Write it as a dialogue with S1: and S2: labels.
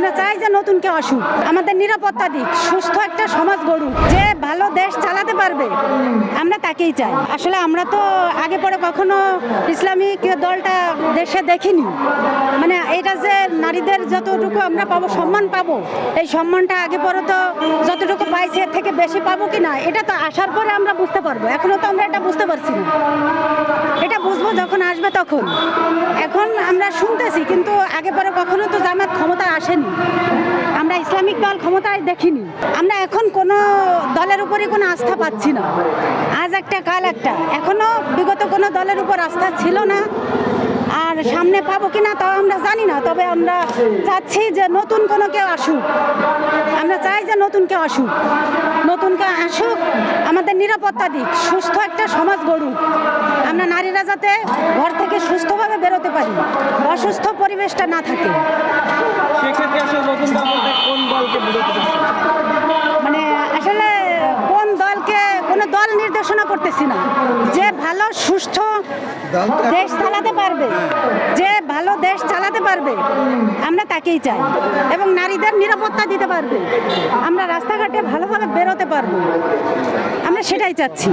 S1: আমরা চাই যে নতুন কেউ আসুক, আমাদের নিরাপত্তা দিক, সুস্থ একটা সমাজ গড়ুক, যে ভালো দেশ চালাতে পারবে আমরা তাকেই চাই। আসলে আমরা তো আগে পরে কখনো ইসলামিক দলটা দেশে দেখিনি, মানে এটা যে নারীদের যতটুকু আমরা পাবো, সম্মান পাবো, এই সম্মানটা আগে পরে তো যতটুকু পাইছি এর থেকে বেশি পাবো কি না এটা তো আসার পরে আমরা বুঝতে পারবো। এখনো তো আমরা এটা বুঝতে পারছি না, এটা বুঝবো যখন আসবে তখন। এখন আমরা শুনতেছি, কিন্তু আগে পরে কখনো তো জামাত ক্ষমতায় আসেনি, আমরা ইসলামিক দল ক্ষমতায় দেখিনি। আমরা এখন কোনো দলের উপরই কোনো আস্থা পাচ্ছি না, আজ একটা কাল একটা। এখনো বিগত কোনো দলের উপর আস্থা ছিল না, আর সামনে পাবো কিনা তাও আমরা জানি না। তবে আমরা চাচ্ছি যে নতুন কোনো কেউ আসুক, আমরা চাই যে নতুন কেউ আসুক, নতুন কেউ আসুক, আমাদের নিরাপত্তা দিক, সুস্থ একটা সমাজ গড়ুক, আমরা নারীরা যাতে ঘর থেকে সুস্থভাবে বেরোতে পারি, অসুস্থ পরিবেশটা না থাকে।
S2: সেক্ষেত্রে আসলে নতুন দল বলতে কোন দলকে বোঝাতে চাচ্ছেন?
S1: মানে আসলে কোন দলকে, কোনো দল নির্দেশনা করতেছি না, যে ভালো সুস্থ দেশ চালাতে পারবে, যে ভালো দেশ চালাতে পারবে আমরা তাকেই চাই, এবং নারীদের নিরাপত্তা দিতে পারবে, আমরা রাস্তাঘাটে ভালোভাবে বেরোতে পারবো, আমরা সেটাই চাচ্ছি।